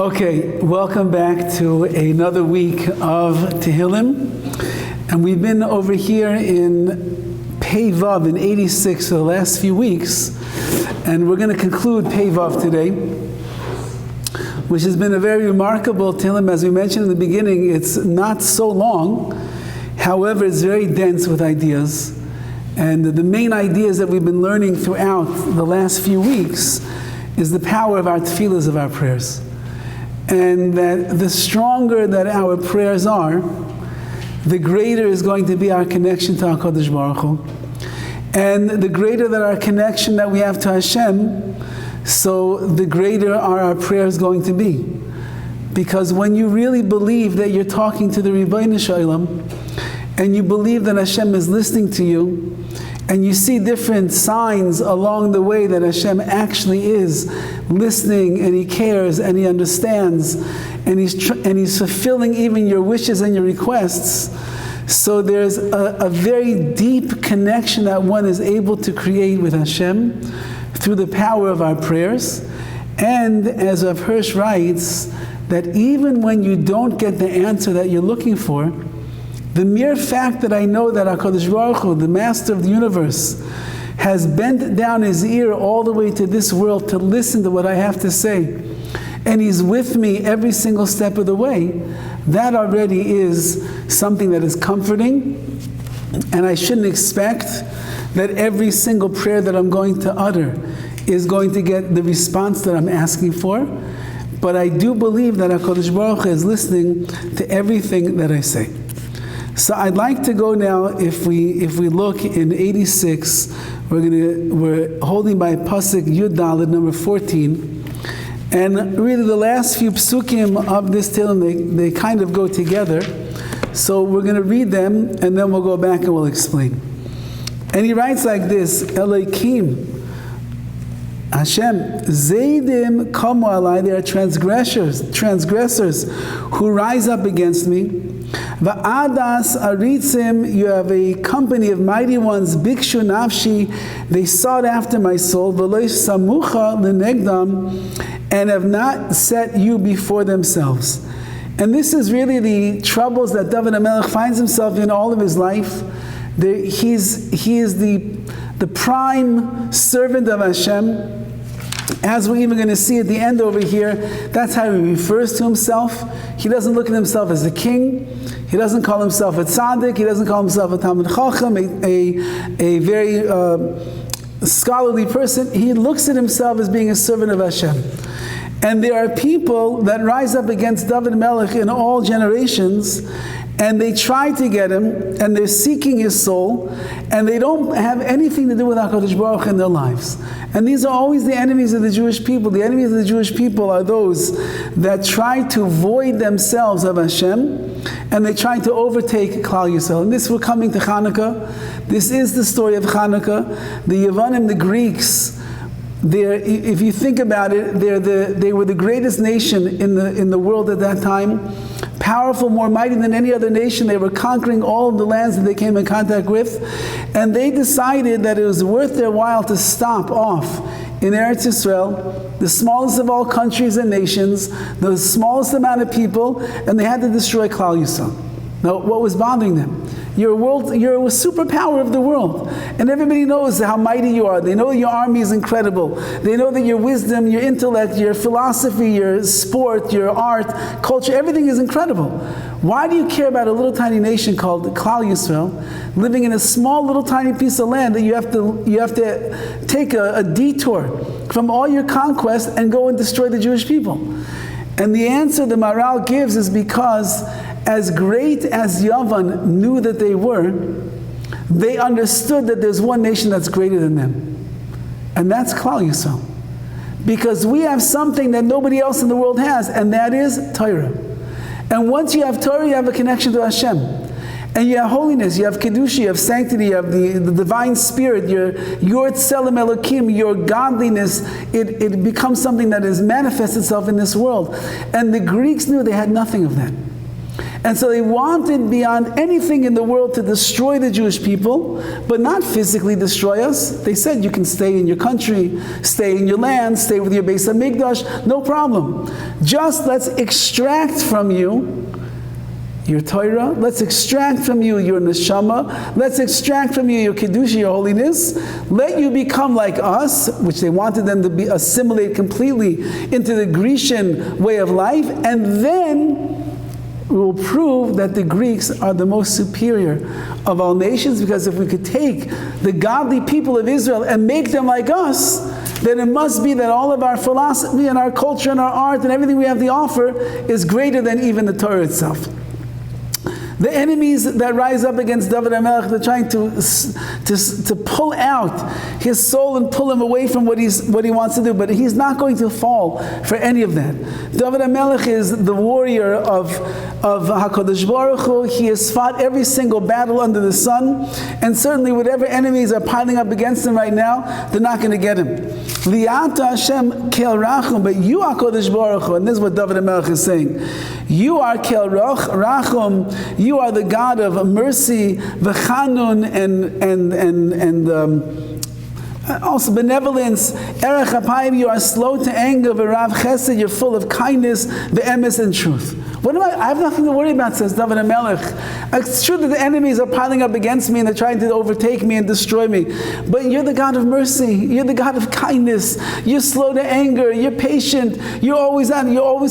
Okay, welcome back to another week of Tehillim. And we've been over here in Pei Vav in 86 for the last few weeks. And we're going to conclude Pei Vav today, which has been a very remarkable Tehillim. As we mentioned in the beginning, it's not so long. However, it's very dense with ideas. And the main ideas that we've been learning throughout the last few weeks is the power of our tefillahs, of our prayers. And that the stronger that our prayers are, the greater is going to be our connection to HaKadosh Baruch Hu. And the greater that our connection that we have to Hashem, so the greater are our prayers going to be. Because when you really believe that you're talking to the Ribbono Shel Olam, and you believe that Hashem is listening to you, and you see different signs along the way that Hashem actually is listening, and He cares, and He understands, and He's fulfilling even your wishes and your requests. So there's a very deep connection that one is able to create with Hashem through the power of our prayers. And as Rav Hirsch writes, that even when you don't get the answer that you're looking for, the mere fact that I know that HaKadosh Baruch Hu, the Master of the universe, has bent down His ear all the way to this world to listen to what I have to say, and He's with me every single step of the way, that already is something that is comforting. And I shouldn't expect that every single prayer that I'm going to utter is going to get the response that I'm asking for. But I do believe that HaKadosh Baruch Hu is listening to everything that I say. So I'd like to go now, if we look in 86, we're holding by Pasuk Yud Daled, number 14. And really the last few psukim of this Tehillim, they kind of go together. So we're going to read them, and then we'll go back and we'll explain. And he writes like this: Elokim, Hashem, Zaydim kamu alai, they are transgressors who rise up against me. Va'adas aritzim, you have a company of mighty ones, bikshu nafshi, they sought after my soul, v'lo samucha l'negdam, and have not set you before themselves. And this is really the troubles that Dovid HaMelech finds himself in all of his life. He is the prime servant of Hashem. As we're even going to see at the end over here, that's how he refers to himself. He doesn't look at himself as a king. He doesn't call himself a tzaddik. He doesn't call himself a Talmid Chacham, a very scholarly person. He looks at himself as being a servant of Hashem. And there are people that rise up against Dovid Melech in all generations, and they try to get him, and they're seeking his soul, and they don't have anything to do with HaKadosh Baruch Hu in their lives. And these are always the enemies of the Jewish people. The enemies of the Jewish people are those that try to void themselves of Hashem, and they try to overtake Klal Yisrael. And this, we're coming to Hanukkah. This is the story of Hanukkah. The Yevanim, the Greeks, if you think about it, they were the greatest nation in the world at that time. Powerful, more mighty than any other nation. They were conquering all of the lands that they came in contact with. And they decided that it was worth their while to stop off in Eretz Yisrael, the smallest of all countries and nations, the smallest amount of people, and they had to destroy Klal Yisrael. Now, what was bothering them? You're a superpower of the world. And everybody knows how mighty you are. They know your army is incredible. They know that your wisdom, your intellect, your philosophy, your sport, your art, culture, everything is incredible. Why do you care about a little tiny nation called Klal Yisrael, living in a small little tiny piece of land that you have to take a detour from all your conquest and go and destroy the Jewish people? And the answer the Maral gives is because as great as Yavan knew that they were, they understood that there's one nation that's greater than them. And that's Klal Yisrael. Because we have something that nobody else in the world has, and that is Torah. And once you have Torah, you have a connection to Hashem. And you have holiness, you have Kedusha, you have sanctity, you have the divine spirit, your Tselem Elokim, your godliness, it becomes something that has manifested itself in this world. And the Greeks knew they had nothing of that. And so they wanted beyond anything in the world to destroy the Jewish people, but not physically destroy us. They said, you can stay in your country, stay in your land, stay with your Beis HaMikdash, no problem. Just let's extract from you your Torah, let's extract from you your neshama, let's extract from you your kedusha, your holiness, let you become like us, which they wanted them to be assimilate completely into the Grecian way of life, and then we will prove that the Greeks are the most superior of all nations, because if we could take the godly people of Israel and make them like us, then it must be that all of our philosophy and our culture and our art and everything we have to offer is greater than even the Torah itself. The enemies that rise up against Dovid HaMelech, they're trying to pull out his soul and pull him away from what he wants to do, but he's not going to fall for any of that. Dovid HaMelech is the warrior of HaKadosh Baruch Hu. He has fought every single battle under the sun, and certainly whatever enemies are piling up against him right now, they're not going to get him. Li'ata Hashem kel rachum, but you HaKadosh Baruch Hu, and this is what Dovid HaMelech is saying. You are kel rachum. You are the God of mercy, v'chanun, and also benevolence. Erech apayim, you are slow to anger, v'rav chesed, you're full of kindness, v'emes, and truth. I have nothing to worry about, says Dovid HaMelech. It's true that the enemies are piling up against me and they're trying to overtake me and destroy me. But you're the God of mercy. You're the God of kindness. You're slow to anger. You're patient. You always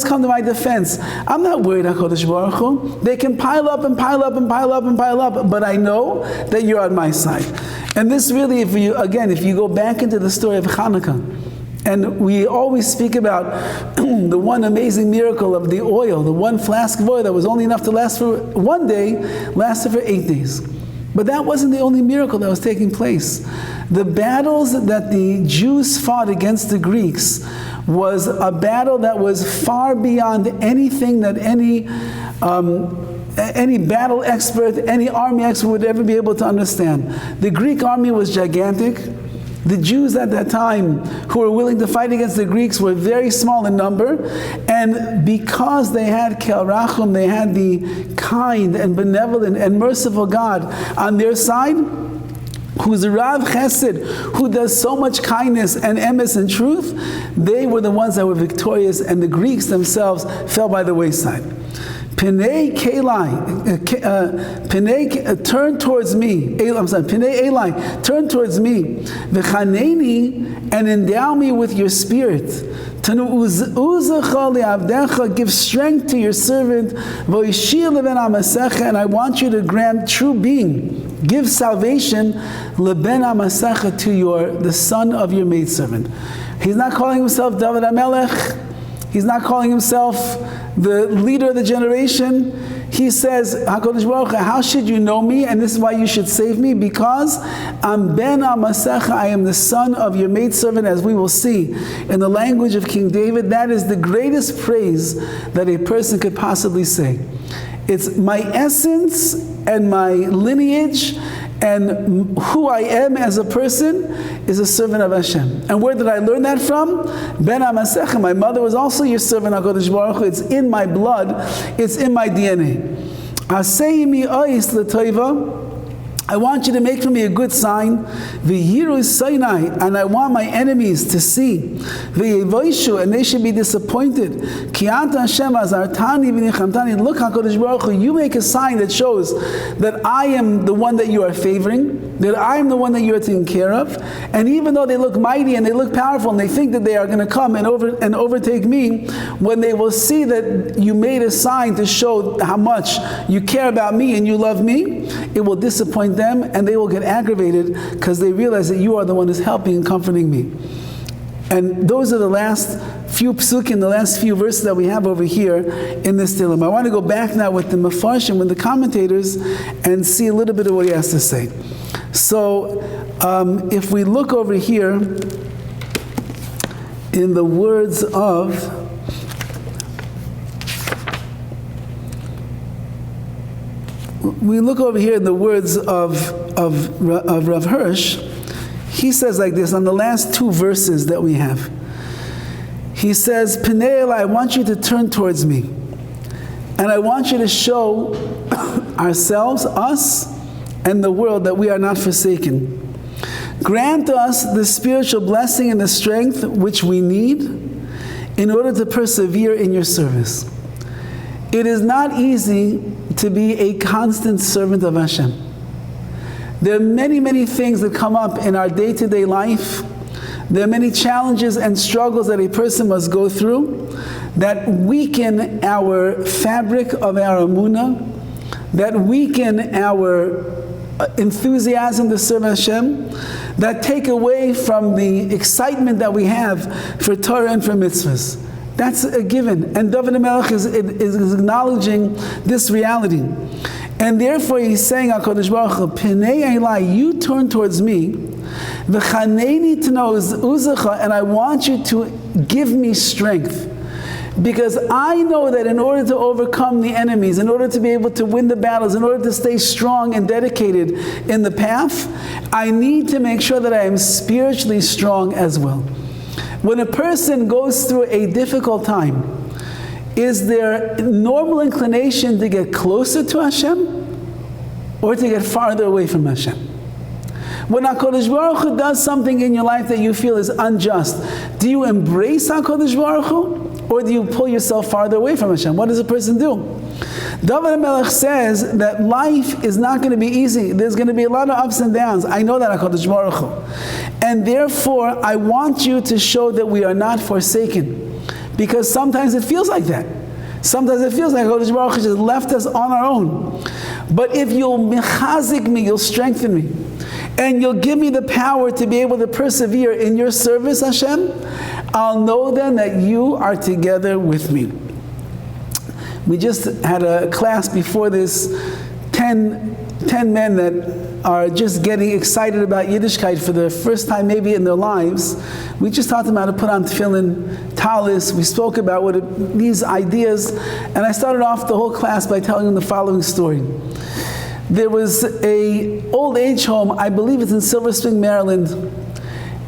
come to my defense. I'm not worried, HaKadosh Baruch Hu. They can pile up and pile up and pile up and pile up, but I know that you're on my side. And this really, if you go back into the story of Hanukkah, and we always speak about the one amazing miracle of the oil, the one flask of oil that was only enough to last for one day, lasted for 8 days. But that wasn't the only miracle that was taking place. The battles that the Jews fought against the Greeks was a battle that was far beyond anything that any battle expert, any army expert would ever be able to understand. The Greek army was gigantic. The Jews at that time who were willing to fight against the Greeks were very small in number, and because they had Kel Rachum, they had the kind and benevolent and merciful God on their side, who's Rav Chesed, who does so much kindness and emes and truth, they were the ones that were victorious, and the Greeks themselves fell by the wayside. Penei Kelai, turn towards me. Penei Eli, turn towards me. V'chaneni, and endow me with your spirit. Tanu uzecha le'avdecha, give strength to your servant. V'yishir leben amasecha, and I want you to grant true being. Give salvation leben amasecha to the son of your maidservant. He's not calling himself Dovid HaMelech. He's not calling himself the leader of the generation. He says, HaKadosh Baruch Hu, how should you know me? And this is why you should save me, because I'm Ben Amasecha, I am the son of your maidservant, as we will see in the language of King David. That is the greatest praise that a person could possibly say. It's my essence and my lineage and who I am as a person is a servant of Hashem. And where did I learn that from? Ben Amasecha, my mother was also your servant, HaKadosh Baruch Hu. It's in my blood, it's in my DNA. Asayimi ois l'toiva, I want you to make for me a good sign. V'yiru Sinai, and I want my enemies to see. V'yevoishu, and they should be disappointed. Ki anta Hashem azartani v'nichamtani. Look, HaKadosh Baruch Hu, you make a sign that shows that I am the one that you are favoring, that I am the one that you are taking care of. And even though they look mighty and they look powerful and they think that they are going to come and overtake me, when they will see that you made a sign to show how much you care about me and you love me, it will disappoint them, and they will get aggravated because they realize that you are the one who's helping and comforting me. And those are the last few psukim, the last few verses that we have over here in this Tehillim. I want to go back now with the Mefarshim, with the commentators, and see a little bit of what he has to say. So, if we look over here in the words of Rav Hirsch, he says like this on the last two verses that we have. He says, Penei, I want you to turn towards me. And I want you to show ourselves, us, and the world that we are not forsaken. Grant us the spiritual blessing and the strength which we need in order to persevere in your service. It is not easy to be a constant servant of Hashem. There are many, many things that come up in our day-to-day life. There are many challenges and struggles that a person must go through that weaken our fabric of our emunah, that weaken our enthusiasm to serve Hashem, that take away from the excitement that we have for Torah and for mitzvahs. That's a given. And Dovid HaMelech is acknowledging this reality. And therefore he's saying, HaKadosh Baruch Hu, Pnei Elai, you turn towards me, V'chaneni tanoz uzacha, and I want you to give me strength. Because I know that in order to overcome the enemies, in order to be able to win the battles, in order to stay strong and dedicated in the path, I need to make sure that I am spiritually strong as well. When a person goes through a difficult time, is there normal inclination to get closer to Hashem or to get farther away from Hashem? When HaKadosh Baruch Hu does something in your life that you feel is unjust, do you embrace HaKadosh Baruch Hu or do you pull yourself farther away from Hashem? What does a person do? Dovid HaMelech says that life is not going to be easy. There's going to be a lot of ups and downs. I know that, HaKadosh Baruch Hu. And therefore, I want you to show that we are not forsaken. Because sometimes it feels like that. Sometimes it feels like HaKadosh Baruch Hu just left us on our own. But if you'll mechazik me, you'll strengthen me. And you'll give me the power to be able to persevere in your service, Hashem, I'll know then that you are together with me. We just had a class before this, 10 men that are just getting excited about Yiddishkeit for the first time maybe in their lives. We just taught them how to put on tefillin, talis. We spoke about these ideas. And I started off the whole class by telling them the following story. There was a old age home, I believe it's in Silver Spring, Maryland,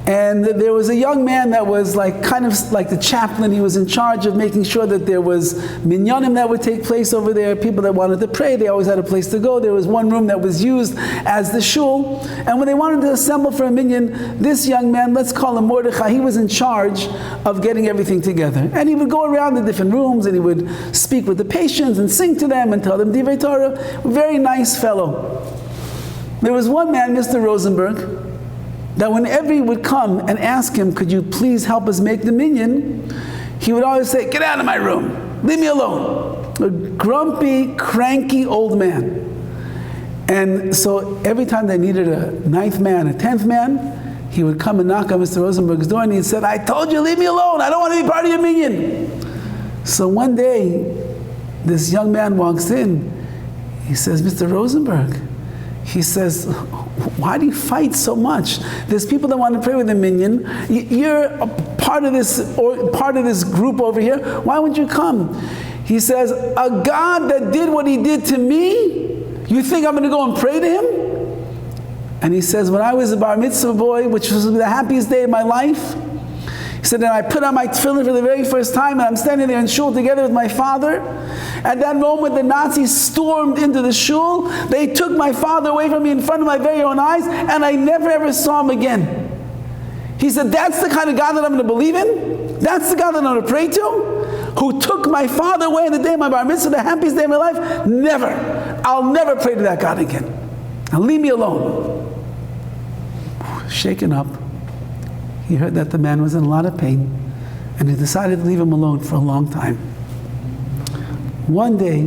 and there was a young man that was kind of like the chaplain. He was in charge of making sure that there was minyanim that would take place over there, people that wanted to pray, they always had a place to go. There was one room that was used as the shul, and when they wanted to assemble for a minyan, this young man, let's call him Mordechai, he was in charge of getting everything together. And he would go around the different rooms and he would speak with the patients and sing to them and tell them Divrei Torah. Very nice fellow. There was one man, Mr. Rosenberg, that whenever he would come and ask him, could you please help us make the minyan, he would always say, get out of my room, leave me alone. A grumpy, cranky old man. And so every time they needed a 9th man, a 10th man, he would come and knock on Mr. Rosenberg's door and he said, I told you, leave me alone, I don't want to be part of your minyan. So one day, this young man walks in, he says, Mr. Rosenberg, he says, why do you fight so much? There's people that want to pray with the minyan. You're a part of this group over here. Why wouldn't you come? He says, a God that did what he did to me, you think I'm going to go and pray to him? And he says, when I was a bar mitzvah boy, which was the happiest day of my life, he said, and I put on my tefillin for the very first time, and I'm standing there in shul together with my father. At that moment, the Nazis stormed into the shul. They took my father away from me in front of my very own eyes, and I never ever saw him again. He said, that's the kind of God that I'm going to believe in? That's the God that I'm going to pray to? Who took my father away on the day of my bar mitzvah, the happiest day of my life? Never. I'll never pray to that God again. Now leave me alone. Shaken up, he heard that the man was in a lot of pain, and he decided to leave him alone for a long time. One day,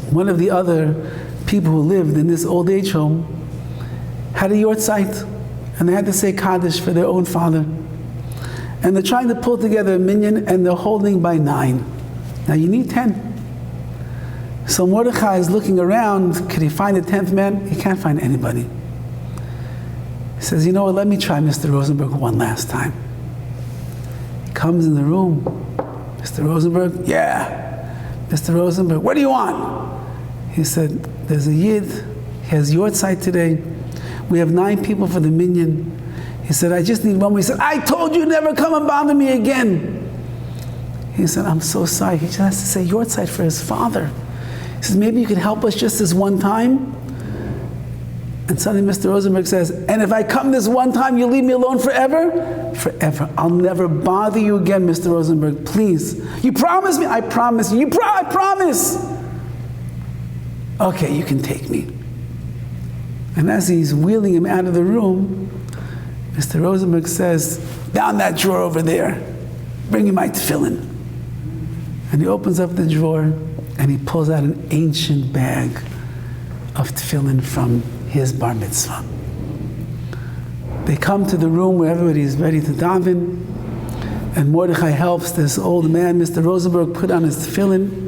one of the other people who lived in this old age home had a yortzeit, and they had to say Kaddish for their own father. And they're trying to pull together a minyan, and they're holding by 9. Now you need 10. So Mordechai is looking around, could he find a 10th man? He can't find anybody. He says, you know what, let me try Mr. Rosenberg one last time. He comes in the room. Mr. Rosenberg? Yeah. Mr. Rosenberg, what do you want? He said, there's a Yid, he has yortzeit today. We have 9 people for the minyan. He said, I just need one more. He said, I told you never come and bother me again. He said, I'm so sorry. He just has to say your side for his father. He says, maybe you could help us just this one time? And suddenly Mr. Rosenberg says, and if I come this one time, you'll leave me alone forever? Forever. I'll never bother you again, Mr. Rosenberg. Please. You promise me? I promise you. I promise. Okay, you can take me. And as he's wheeling him out of the room, Mr. Rosenberg says, down that drawer over there, bring me my tefillin. And he opens up the drawer and he pulls out an ancient bag of tefillin from his bar mitzvah. They come to the room where everybody is ready to daven, and Mordechai helps this old man, Mr. Rosenberg, put on his tefillin.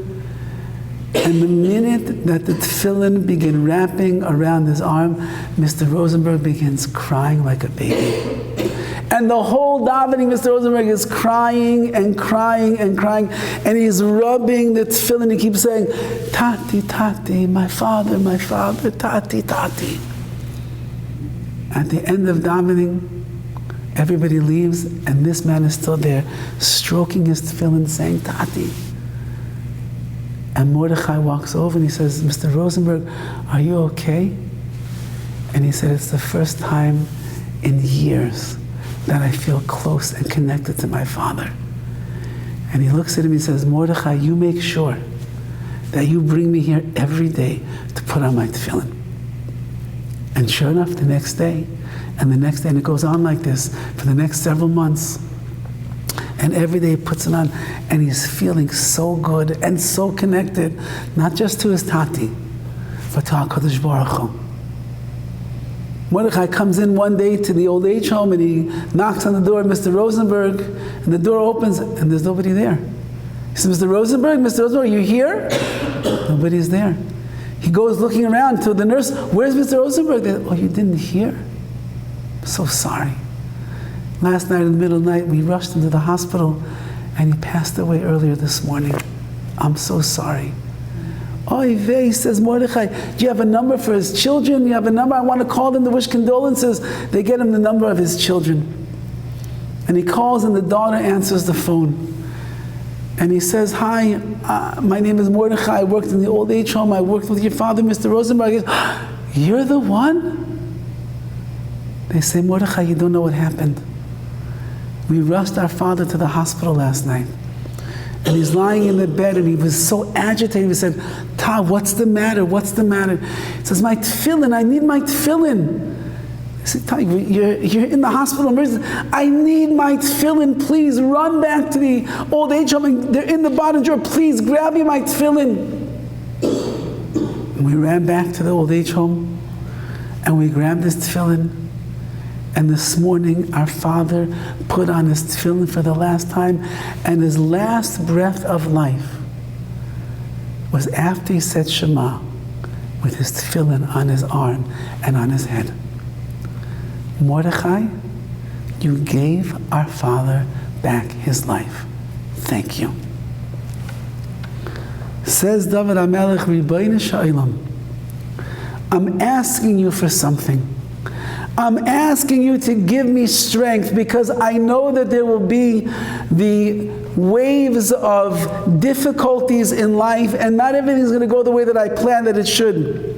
And the minute that the tefillin begin wrapping around his arm, Mr. Rosenberg begins crying like a baby. And the whole davening, Mr. Rosenberg is crying and crying and crying, and he's rubbing the tefillin. He keeps saying, Tati, Tati, my father, Tati, Tati. At the end of davening, everybody leaves, and this man is still there, stroking his tefillin, saying, Tati. And Mordechai walks over and he says, Mr. Rosenberg, are you okay? And he said, it's the first time in years that I feel close and connected to my father. And he looks at him and he says, Mordechai, you make sure that you bring me here every day to put on my tefillin. And sure enough, the next day, and the next day, and it goes on like this for the next several months. And every day he puts it on, and he's feeling so good and so connected, not just to his Tati, but to HaKadosh Baruch Hu. Mordechai comes in one day to the old age home and he knocks on the door of Mr. Rosenberg, and the door opens and there's nobody there. He says, Mr. Rosenberg, are you here? Nobody's there. He goes looking around to the nurse, where's Mr. Rosenberg? Oh, you didn't hear? I'm so sorry. Last night in the middle of the night, we rushed him to the hospital and he passed away earlier this morning. I'm so sorry. Oy vey, says Mordechai, do you have a number for his children? You have a number? I want to call them to wish condolences. They get him the number of his children. And he calls and the daughter answers the phone. And he says, hi, my name is Mordechai. I worked in the old age home. I worked with your father, Mr. Rosenberg. He goes, you're the one? They say, Mordechai, you don't know what happened. We rushed our father to the hospital last night. And he's lying in the bed and he was so agitated. He said, Ta, what's the matter? What's the matter? He says, my tefillin, I need my tefillin. I said, Ta, you're in the hospital emergency. I need my tefillin. Please run back to the old age home. They're in the bottom drawer. Please grab me my tefillin. And we ran back to the old age home and we grabbed his tefillin. And this morning, our father put on his tefillin for the last time, and his last breath of life was after he said Shema, with his tefillin on his arm and on his head. Mordechai, you gave our father back his life. Thank you. Says Dovid HaMelech, Ribono Shel Olam, I'm asking you for something. I'm asking you to give me strength because I know that there will be the waves of difficulties in life and not everything's going to go the way that I planned that it should.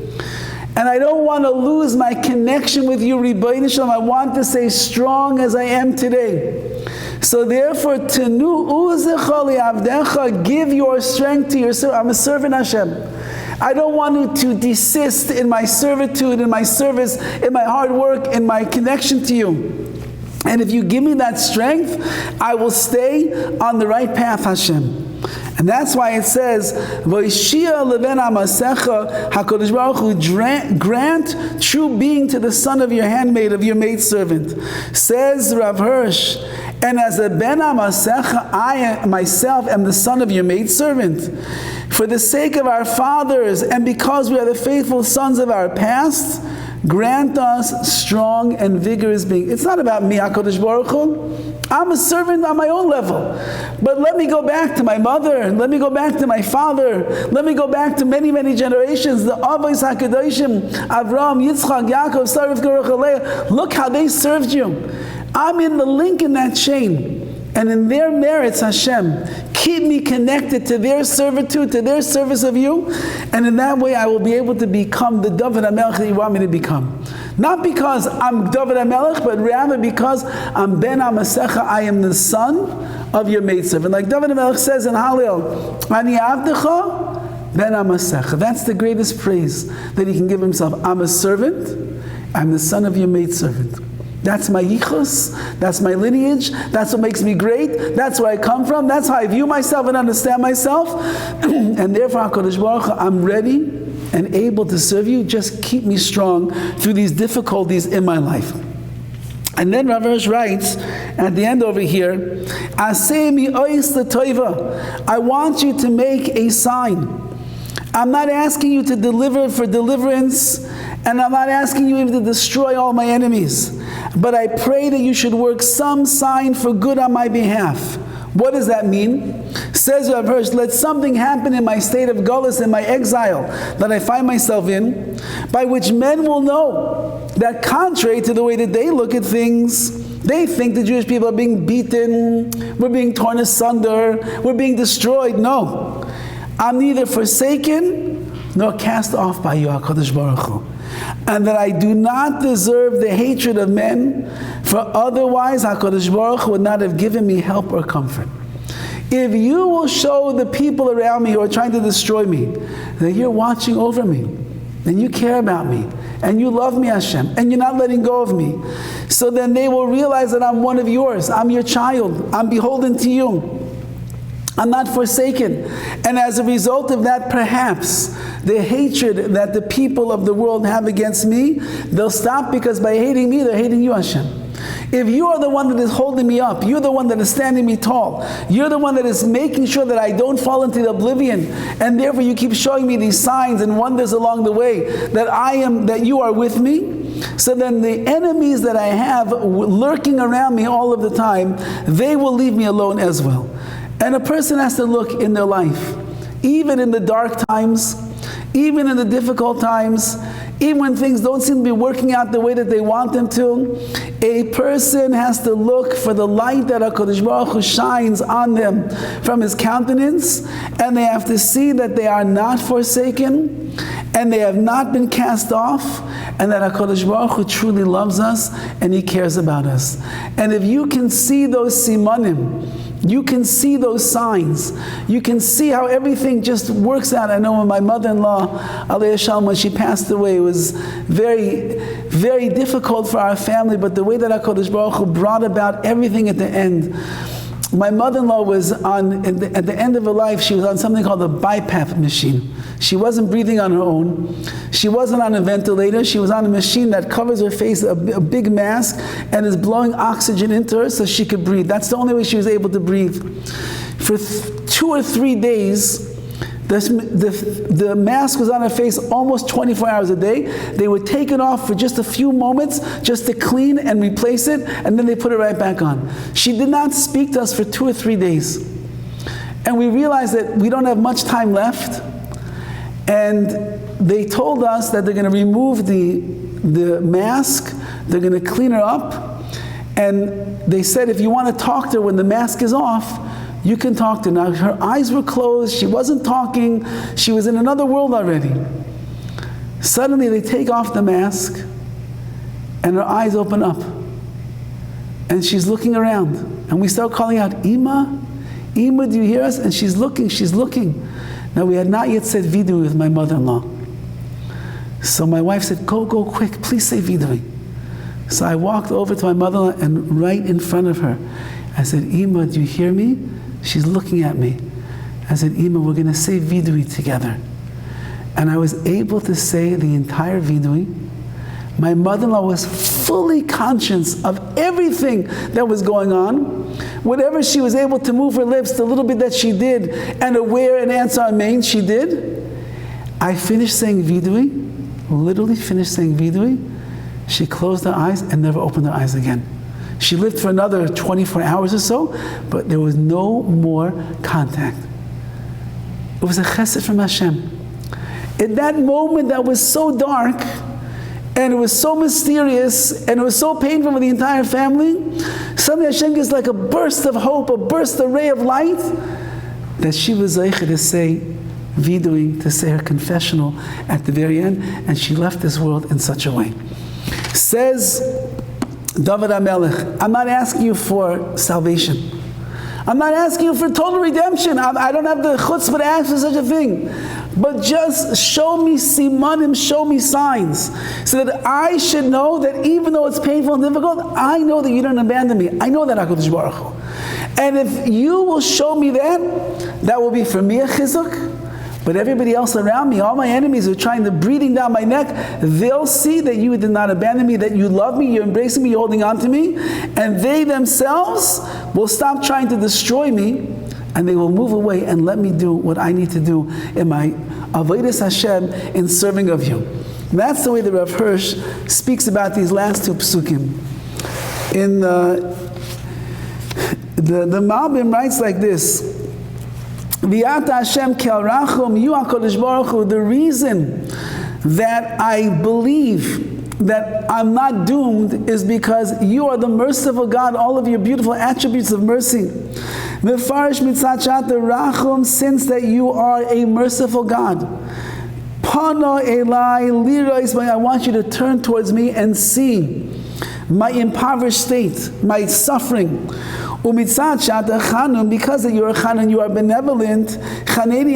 And I don't want to lose my connection with you, Ribono Shel Olam. I want to stay strong as I am today. So therefore, Tenu uzecha li'avdecha, give your strength to your servant. I'm a servant Hashem. I don't want to desist in my servitude, in my service, in my hard work, in my connection to you. And if you give me that strength, I will stay on the right path, Hashem. And that's why it says, V'ishia leven amasecha, HaKadosh Baruch Hu, grant true being to the son of your handmaid, of your maidservant. Says Rav Hirsch, and as a ben amasecha, I myself am the son of your maidservant. For the sake of our fathers, and because we are the faithful sons of our past, grant us strong and vigorous being. It's not about me, HaKadosh Baruch Hu. I'm a servant on my own level. But let me go back to my mother. Let me go back to my father. Let me go back to many, many generations. The Avos HaKadoshim, Avraham, Yitzchak, Yaakov, Sarah, Rivka, Rachel, Leah. Look how they served you. I'm in the link in that chain. And in their merits, Hashem, keep me connected to their servitude, to their service of you, and in that way I will be able to become the Dovid HaMelech that you want me to become. Not because I'm Dovid HaMelech, but rather because I'm Ben Amasecha, I am the son of your maidservant. Like Dovid HaMelech says in Hallel, Ani Avdecha Ben Amasecha. That's the greatest praise that he can give himself. I'm a servant, I'm the son of your maidservant. That's my yichus, that's my lineage, that's what makes me great, that's where I come from, that's how I view myself and understand myself. And therefore, HaKadosh Baruch Hu, I'm ready and able to serve you. Just keep me strong through these difficulties in my life. And then Rav Hirsch writes at the end over here, Aseh mi ois l'toiva. I want you to make a sign. I'm not asking you to deliver for deliverance, and I'm not asking you even to destroy all my enemies. But I pray that you should work some sign for good on my behalf. What does that mean? Says Rav Hirsch, let something happen in my state of gullus, in my exile that I find myself in, by which men will know that contrary to the way that they look at things, they think the Jewish people are being beaten, we're being torn asunder, we're being destroyed. No. I'm neither forsaken nor cast off by you, HaKadosh Baruch Hu. And that I do not deserve the hatred of men, for otherwise HaKadosh Baruch Hu would not have given me help or comfort. If you will show the people around me who are trying to destroy me that you're watching over me, and you care about me, and you love me, Hashem, and you're not letting go of me, so then they will realize that I'm one of yours, I'm your child, I'm beholden to you, I'm not forsaken. And as a result of that, perhaps the hatred that the people of the world have against me, they'll stop, because by hating me, they're hating you, Hashem. If you are the one that is holding me up, you're the one that is standing me tall, you're the one that is making sure that I don't fall into the oblivion, and therefore you keep showing me these signs and wonders along the way that you are with me, so then the enemies that I have lurking around me all of the time, they will leave me alone as well. And a person has to look in their life, even in the dark times, even in the difficult times, even when things don't seem to be working out the way that they want them to, a person has to look for the light that HaKadosh Baruch Hu shines on them from His countenance, and they have to see that they are not forsaken, and they have not been cast off, and that HaKadosh Baruch Hu truly loves us, and He cares about us. And if you can see those simanim, you can see those signs, you can see how everything just works out. I know when my mother-in-law, Aliyah Shalom, when she passed away, it was very, very difficult for our family, but the way that HaKadosh Baruch Hu brought about everything at the end. My mother-in-law was at the end of her life, she was on something called the BiPAP machine. She wasn't breathing on her own. She wasn't on a ventilator. She was on a machine that covers her face, a big mask, and is blowing oxygen into her so she could breathe. That's the only way she was able to breathe. For 2 or 3 days, the mask was on her face almost 24 hours a day. They would take it off for just a few moments just to clean and replace it, and then they put it right back on. She did not speak to us for 2 or 3 days. And we realized that we don't have much time left. And they told us that they're going to remove the mask, they're going to clean her up, and they said if you want to talk to her when the mask is off, you can talk to her. Now her eyes were closed, she wasn't talking, she was in another world already. Suddenly they take off the mask, and her eyes open up. And she's looking around, and we start calling out, Ima, Ima, do you hear us? And she's looking, she's looking. Now we had not yet said vidui with my mother-in-law. So my wife said, go quick, please say vidui. So I walked over to my mother-in-law, and right in front of her, I said, Ima, do you hear me? She's looking at me. I said, Ima, we're going to say vidui together. And I was able to say the entire vidui. My mother-in-law was fully conscious of everything that was going on. Whatever she was able to move her lips, the little bit that she did, and aware and answer amen, she did. I finished saying vidui, literally finished saying vidui. She closed her eyes and never opened her eyes again. She lived for another 24 hours or so, but there was no more contact. It was a chesed from Hashem. In that moment that was so dark, And it was so mysterious, and it was so painful for the entire family. Suddenly Hashem gives like a burst of hope, a burst, a ray of light, that she was zeicha to say vidui, to say her confessional at the very end, and she left this world in such a way. Says Dovid HaMelech, I'm not asking you for salvation. I'm not asking you for total redemption. I don't have the chutzpah to ask for such a thing. But just show me simanim, show me signs, so that I should know that even though it's painful and difficult, I know that you don't abandon me. I know that, HaKadosh Baruch Hu. And if you will show me that, that will be for me a chizuk. But everybody else around me, all my enemies who are trying to breathing down my neck, they'll see that you did not abandon me, that you love me, you're embracing me, you're holding on to me, and they themselves will stop trying to destroy me, and they will move away and let me do what I need to do in my avodas Hashem, in serving of you. And that's the way the Rav Hirsch speaks about these last two psukim. In the Malbim writes like this: V'ata Hashem kel rachum, you HaKadosh Baruch Hu, the reason that I believe that I'm not doomed is because you are the merciful God, all of your beautiful attributes of mercy. Mefarish mitzat shat rachum, since that you are a merciful God. Pana elai lirois, I want you to turn towards me and see my impoverished state, my suffering. Umitzat shat chanun, because that you're a chanun, you are benevolent. Chaneni,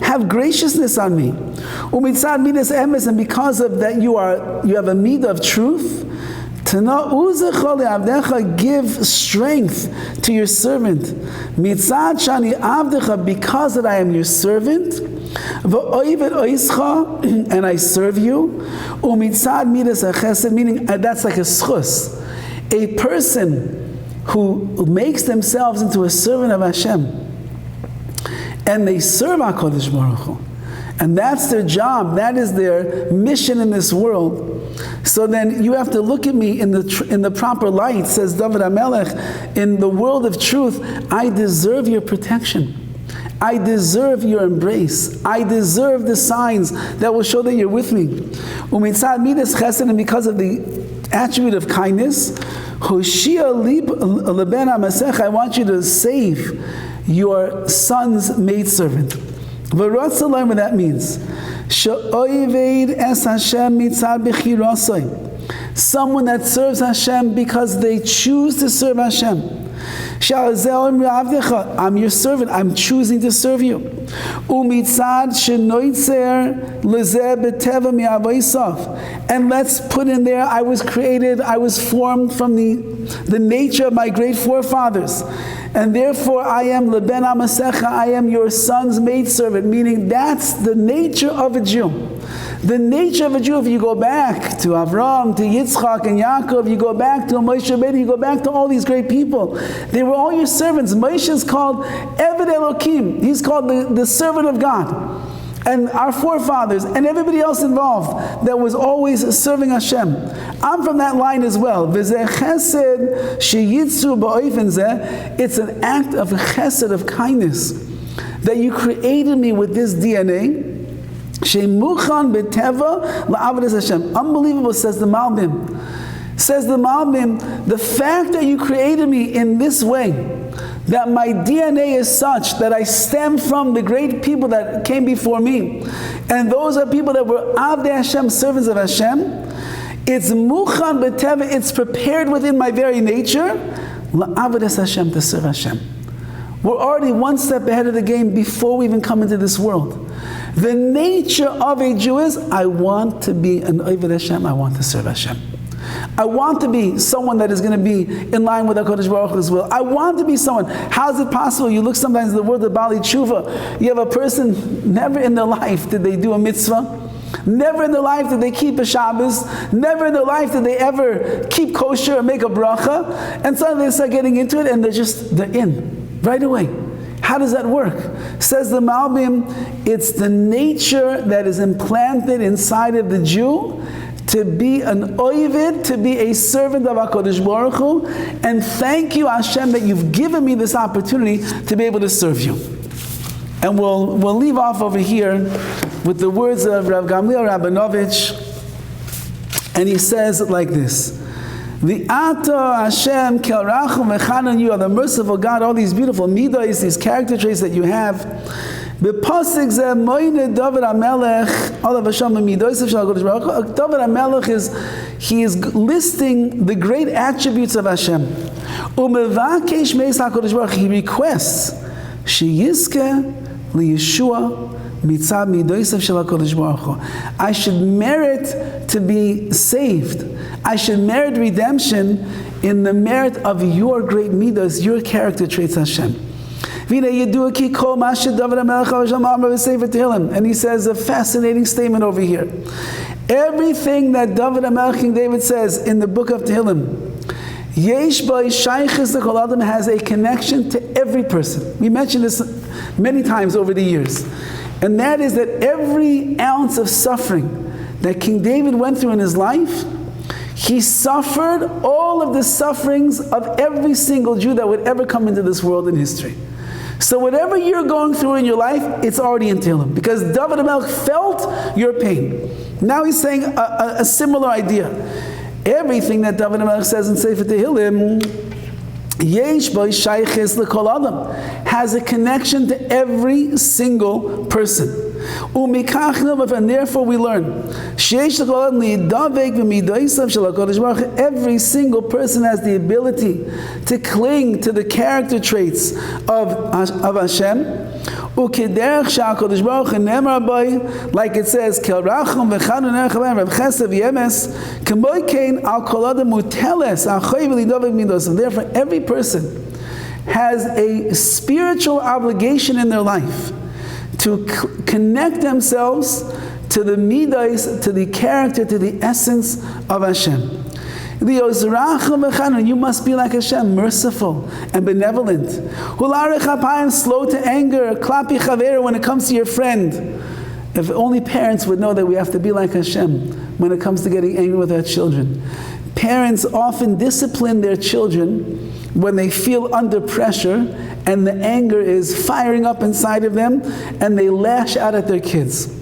have graciousness on me. Umitzat midas emes, and because of that you have a midah of truth. Give strength to your servant. Mitzad shani avdecha, because that I am your servant. V'oivet oischa, and I serve you. Umitzad midas chesed, meaning that's like a schus. A person who makes themselves into a servant of Hashem, and they serve HaKadosh Baruch Hu, and that's their job, that is their mission in this world. So then you have to look at me in the proper light, says Dovid HaMelech, in the world of truth. I deserve your protection. I deserve your embrace. I deserve the signs that will show that you're with me. Umitzad midas chesed, and because of the attribute of kindness, Hoshia leben hamasech, I want you to save your son's maidservant. V'ratza learn what that means. She'oived es Hashem mitzad b'chirasai, someone that serves Hashem because they choose to serve Hashem. I'm your servant, I'm choosing to serve you. Umitzad shenoitzer lezeh b'teva mi'avoisav, and let's put in there, I was created, I was formed from the nature of my great forefathers, and therefore I am leben hamasecha, I am your son's maidservant, meaning that's the nature of a Jew. The nature of a Jew, if you go back to Avram, to Yitzchak and Yaakov, you go back to Moshe Rabbeinu, you go back to all these great people, they were all your servants. Moshe is called Eved Elokim, he's called the servant of God. And our forefathers and everybody else involved that was always serving Hashem. I'm from that line as well. It's an act of chesed, of kindness, that you created me with this DNA. Unbelievable, says the Malbim. Says the Malbim, the fact that you created me in this way, that my DNA is such that I stem from the great people that came before me, and those are people that were Avdei Hashem, servants of Hashem. It's muchan b'teva, it's prepared within my very nature, la'avodas Hashem, to serve Hashem. We're already one step ahead of the game before we even come into this world. The nature of a Jew is, I want to be an Oved Hashem, I want to serve Hashem. I want to be someone that is going to be in line with HaKadosh Baruch Hu's will. I want to be someone. How is it possible? You look sometimes in the world of Bali Tshuva, you have a person, never in their life did they do a mitzvah, never in their life did they keep a Shabbos, never in their life did they ever keep kosher or make a bracha, and suddenly they start getting into it and they're in, right away. How does that work? Says the Malbim, it's the nature that is implanted inside of the Jew to be an oivid, to be a servant of HaKadosh Baruch Hu, and thank you, Hashem, that you've given me this opportunity to be able to serve you. And we'll leave off over here with the words of Rav Gamliel Rabinovich, And he says it like this. The Ata Hashem Kel Rachum V'Chanan, you are the merciful God, all these beautiful midos, these character traits that you have. B'Pasik Zeh Moine Dovid HaMelech Olav Hashem Midos of Shal HaKadosh Baruch Hu. Dovid HaMelech is listing the great attributes of Hashem. U'mevakesh Meis HaKadosh Baruch Hu, he requests Sheyizke LiYeshua Mitzad Midos of Shal HaKadosh Baruch Hu. I should merit to be saved. I should merit redemption in the merit of your great midos, your character traits, Hashem. And he says a fascinating statement over here. Everything that Dovid HaMelech, King David, says in the book of Tehillim, has a connection to every person. We mentioned this many times over the years. And that is that every ounce of suffering that King David went through in his life, he suffered all of the sufferings of every single Jew that would ever come into this world in history. So whatever you're going through in your life, it's already in Tehillim, because Dovid HaMelech felt your pain. Now he's saying a similar idea. Everything that Dovid HaMelech says in Sefer Tehillim, Yesh Bo Shayches L'Kol Adam, has a connection to every single person. And therefore we learn every single person has the ability to cling to the character traits of Hashem. Like it says, therefore every person has a spiritual obligation in their life to connect themselves to the midas, to the character, to the essence of Hashem. You must be like Hashem, merciful and benevolent. Slow to anger, when it comes to your friend. If only parents would know that we have to be like Hashem when it comes to getting angry with our children. Parents often discipline their children when they feel under pressure and the anger is firing up inside of them and they lash out at their kids.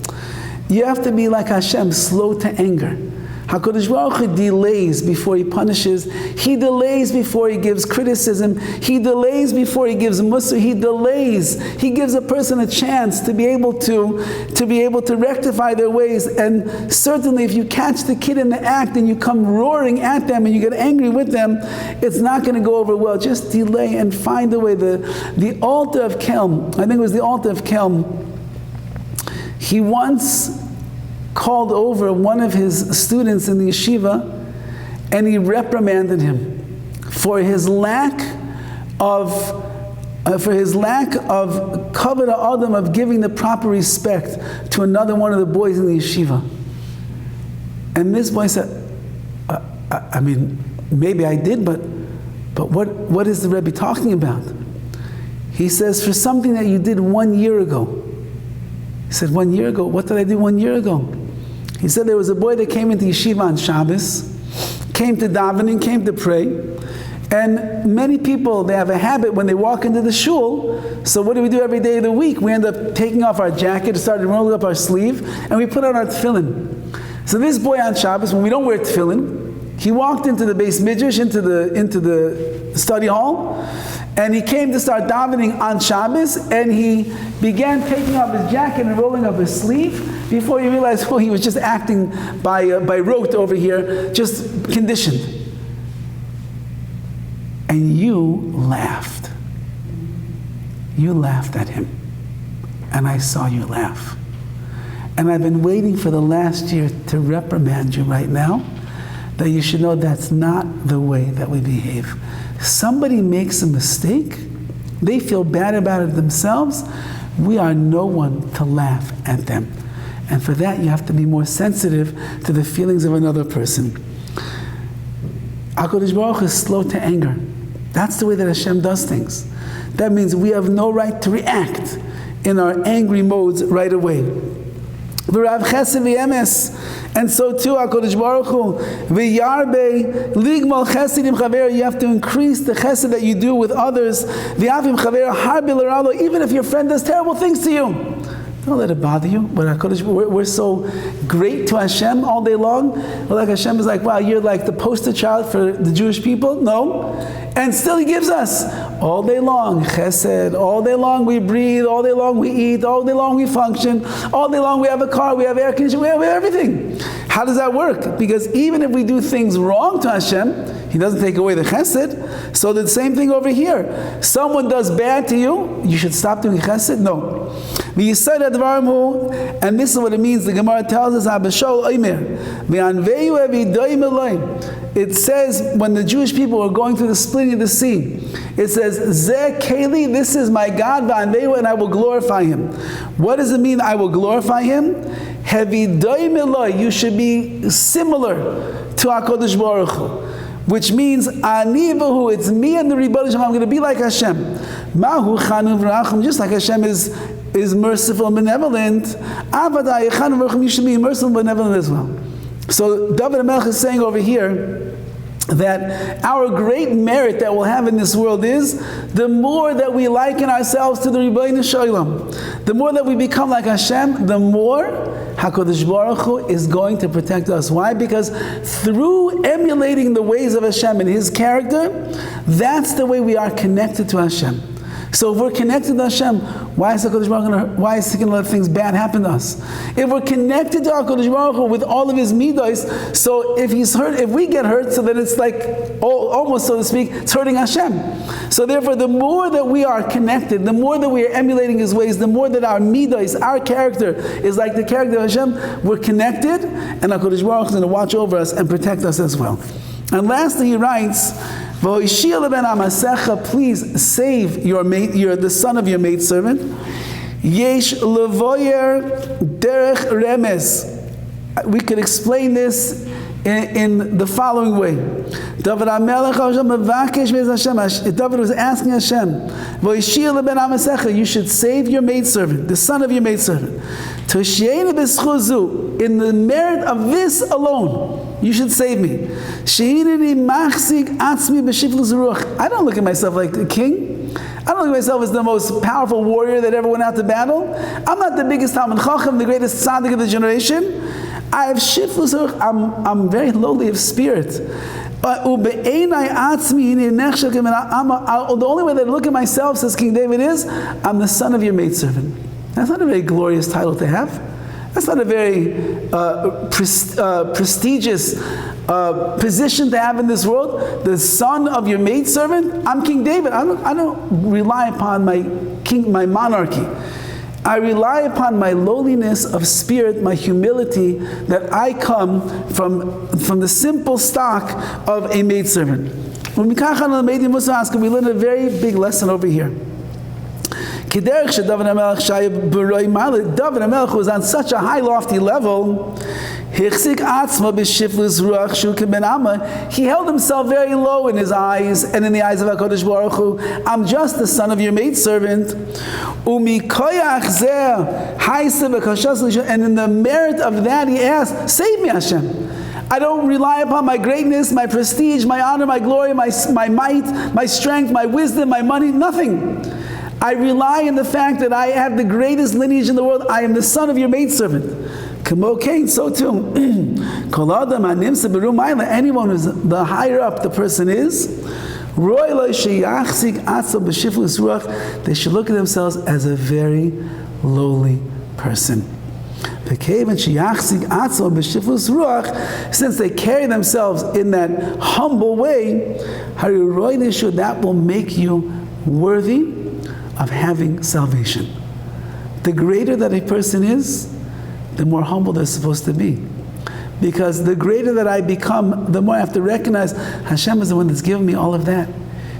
You have to be like Hashem, slow to anger. HaKadosh Baruch Hu delays before He punishes. He delays before He gives criticism. He delays before He gives mussar. He delays. He gives a person a chance to be able to rectify their ways. And certainly if you catch the kid in the act and you come roaring at them and you get angry with them, it's not going to go over well. Just delay and find a way. The altar of Kelm, I think it was the altar of Kelm, he once called over one of his students in the yeshiva and he reprimanded him for his lack of kavod ha'adam, of giving the proper respect to another one of the boys in the yeshiva. And this boy said, I mean, maybe I did, but what is the Rabbi talking about? He says, for something that you did 1 year ago. He said, 1 year ago? What did I do 1 year ago? He said there was a boy that came into yeshiva on Shabbos, came to davening, came to pray, and many people, they have a habit when they walk into the shul, so what do we do every day of the week? We end up taking off our jacket, started rolling up our sleeve, and we put on our tefillin. So this boy on Shabbos, when we don't wear tefillin, he walked into the Beis Midrash, into the study hall, and he came to start davening on Shabbos, and he began taking off his jacket and rolling up his sleeve before he realized, he was just acting by rote over here, just conditioned. And you laughed. You laughed at him. And I saw you laugh. And I've been waiting for the last year to reprimand you right now, that you should know that's not the way that we behave. Somebody makes a mistake, they feel bad about it themselves, we are no one to laugh at them. And for that you have to be more sensitive to the feelings of another person. HaKadosh Baruch Hu is slow to anger. That's the way that Hashem does things. That means we have no right to react in our angry modes right away. And so too, HaKadosh Baruch Hu, you have to increase the chesed that you do with others. Even if your friend does terrible things to you, Don't let it bother you. But we're so great to Hashem all day long. Like Hashem is like, wow, you're like the poster child for the Jewish people. No. And still He gives us all day long chesed. All day long we breathe. All day long we eat. All day long we function. All day long we have a car. We have air conditioning. We have everything. How does that work? Because even if we do things wrong to Hashem, He doesn't take away the chesed. So the same thing over here. Someone does bad to you, you should stop doing chesed? No. And this is what it means. The Gemara tells us, it says when the Jewish people were going through the splitting of the sea, it says, Zeh Keli, this is my God, and I will glorify Him. What does it mean, I will glorify Him? You should be similar to HaKadosh Baruch Hu, which means it's me and the Rebbe Shem. I'm going to be like Hashem. Mahu Chanu v'Rachum, just like Hashem is merciful and benevolent. Avadai Chanu v'Rachum, you should be merciful and benevolent as well. So Dovid HaMelech is saying over here that our great merit that we'll have in this world is the more that we liken ourselves to the Rebbeinu Shalom, the more that we become like Hashem, the more HaKadosh Baruch Hu is going to protect us. Why? Because through emulating the ways of Hashem and His character, that's the way we are connected to Hashem. So if we're connected to Hashem, why is HaKadosh Baruch Hu going to let things bad happen to us? If we're connected to HaKadosh Baruch Hu with all of His midos, so if He's hurt, if we get hurt, so then it's like, almost so to speak, it's hurting Hashem. So therefore, the more that we are connected, the more that we are emulating His ways, the more that our midos, our character, is like the character of Hashem, we're connected, and HaKadosh Baruch Hu is going to watch over us and protect us as well. And lastly, he writes, please save the son of your maidservant. Yesh levoyer derech remes. We could explain this in the following way. David was asking Hashem, you should save your maidservant, the son of your maidservant. In the merit of this alone, you should save me. I don't look at myself like a king. I don't look at myself as the most powerful warrior that ever went out to battle. I'm not the biggest Talmid Chacham, the greatest tzaddik of the generation. I have shiftless. I'm very lowly of spirit. The only way that I look at myself, says King David, is I'm the son of your maidservant. That's not a very glorious title to have. That's not a very prestigious position to have in this world. The son of your maidservant. I'm King David. I don't rely upon my monarchy. I rely upon my lowliness of spirit, my humility, that I come from the simple stock of a maidservant. When we learn a very big lesson over here. David HaMelech was on such a high, lofty level. He held himself very low in his eyes and in the eyes of HaKadosh Baruch Hu. I'm just the son of your maidservant. And in the merit of that, he asked, save me, Hashem. I don't rely upon my greatness, my prestige, my honor, my glory, my might, my strength, my wisdom, my money, nothing. I rely on the fact that I have the greatest lineage in the world. I am the son of your maidservant. Kamo Cain, so too. Anyone who's the higher up the person is, they should look at themselves as a very lowly person. Since they carry themselves in that humble way, that will make you worthy of having salvation. The greater that a person is, the more humble they're supposed to be. Because the greater that I become, the more I have to recognize Hashem is the one that's given me all of that.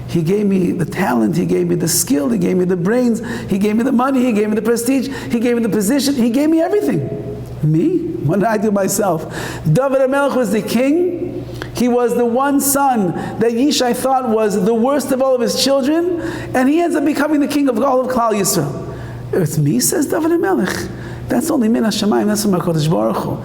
He gave me the talent, He gave me the skill, He gave me the brains, He gave me the money, He gave me the prestige, He gave me the position, He gave me everything. Me? What did I do myself? Dovid HaMelech was the king. He was the one son that Yishai thought was the worst of all of his children, and he ends up becoming the king of all of Klal Yisrael. It's me, says Dovid HaMelech. That's only min hashamayim, that's from HaKadosh Baruch Hu.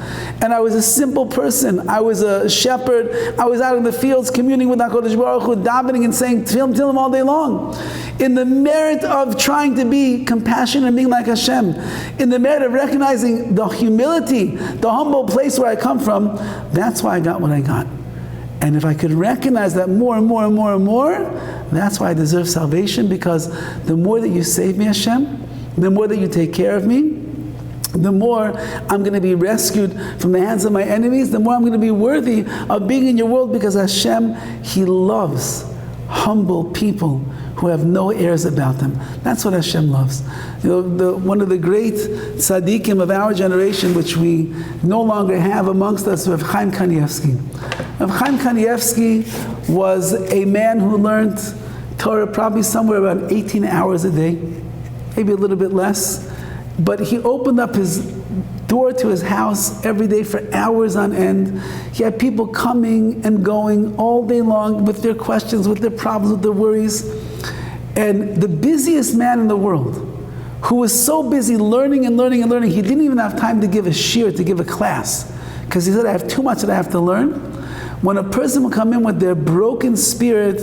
And I was a simple person. I was a shepherd. I was out in the fields communing with HaKadosh Baruch Hu, davening and saying Tehillim all day long. In the merit of trying to be compassionate and being like Hashem, in the merit of recognizing the humility, the humble place where I come from, that's why I got what I got. And if I could recognize that more and more and more and more, that's why I deserve salvation, because the more that you save me, Hashem, the more that you take care of me, the more I'm going to be rescued from the hands of my enemies, the more I'm going to be worthy of being in your world, because Hashem, He loves humble people who have no airs about them. That's what Hashem loves. You know, one of the great tzaddikim of our generation, which we no longer have amongst us, Rav Chaim Kanievsky. Rav Chaim Kanievsky was a man who learned Torah probably somewhere around 18 hours a day, maybe a little bit less. But he opened up his door to his house every day for hours on end. He had people coming and going all day long with their questions, with their problems, with their worries. And the busiest man in the world, who was so busy learning and learning and learning, he didn't even have time to give a shiur, to give a class, because he said, I have too much that I have to learn. When a person would come in with their broken spirit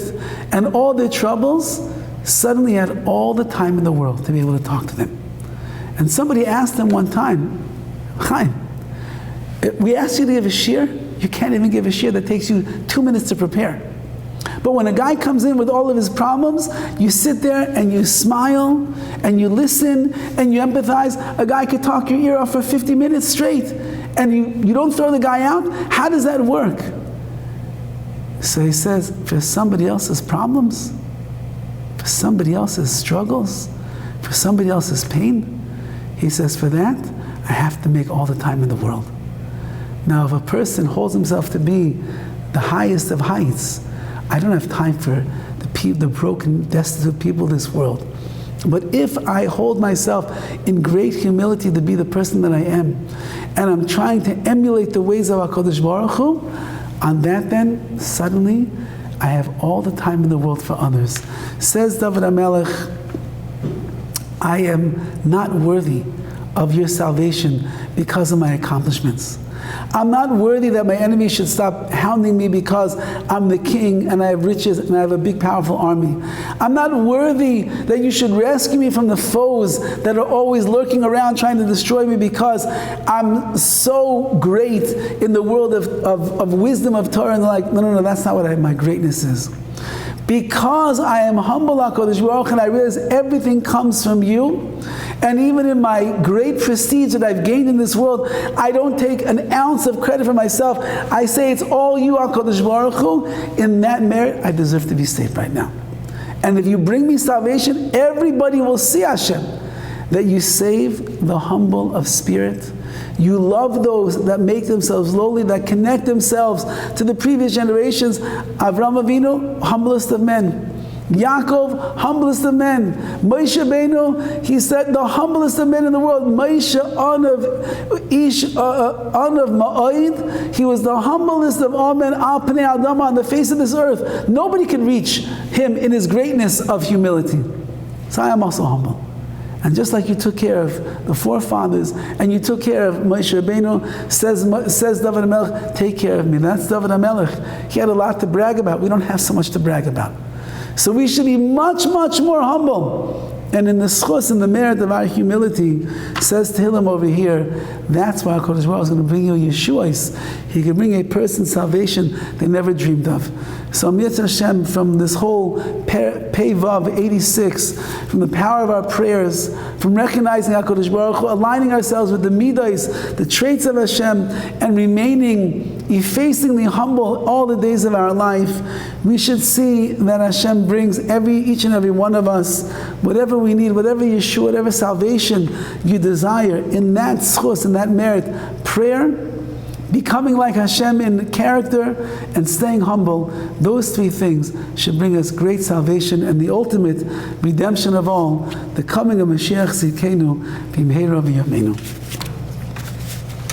and all their troubles, suddenly he had all the time in the world to be able to talk to them. And somebody asked him one time, Chaim, we asked you to give a shiur, you can't even give a shiur that takes you 2 minutes to prepare. But when a guy comes in with all of his problems, you sit there and you smile and you listen and you empathize. A guy could talk your ear off for 50 minutes straight, and you don't throw the guy out. How does that work? So he says, for somebody else's problems, for somebody else's struggles, for somebody else's pain, he says, for that, I have to make all the time in the world. Now, if a person holds himself to be the highest of heights, I don't have time for the broken, destitute people of this world. But if I hold myself in great humility to be the person that I am, and I'm trying to emulate the ways of HaKadosh Baruch Hu, on that then, suddenly, I have all the time in the world for others. Says Dovid HaMelech, I am not worthy of your salvation because of my accomplishments. I'm not worthy that my enemies should stop hounding me because I'm the king and I have riches and I have a big powerful army. I'm not worthy that you should rescue me from the foes that are always lurking around trying to destroy me because I'm so great in the world of wisdom, of Torah, and they're like, no, that's not what my greatness is. Because I am humble, HaKadosh Baruch Hu, and I realize everything comes from you, and even in my great prestige that I've gained in this world, I don't take an ounce of credit for myself. I say it's all you, HaKadosh Baruch Hu. In that merit, I deserve to be saved right now. And if you bring me salvation, everybody will see, Hashem, that you save the humble of spirit. You love those that make themselves lowly, that connect themselves to the previous generations. Avraham Avinu, humblest of men. Yaakov, humblest of men. Moshe Rabbeinu, he said, the humblest of men in the world. Moshe, Anav Ma'od, he was the humblest of all men, Al Pnei Adama, on the face of this earth. Nobody can reach him in his greatness of humility. So I am also humble. And just like you took care of the forefathers, and you took care of Moshe Rabbeinu, says Dovid HaMelech, take care of me. That's Dovid HaMelech. He had a lot to brag about. We don't have so much to brag about. So we should be much, much more humble. And in the schus, in the merit of our humility, says Tehillim over here, that's why HaKadosh Baruch Hu is going to bring you Yeshuas. He can bring a person salvation they never dreamed of. So Mitzvah Hashem, from this whole Pei Vav 86, from the power of our prayers, from recognizing HaKadosh Baruch Hu, aligning ourselves with the midas, the traits of Hashem, and remaining effacingly humble all the days of our life, we should see that Hashem brings each and every one of us whatever we need, whatever Yeshua, whatever salvation you desire, in that schus, in that merit, prayer, becoming like Hashem in character, and staying humble. Those three things should bring us great salvation and the ultimate redemption of all, the coming of Mashiach Tzidkenu, B'mheira v'yameinu.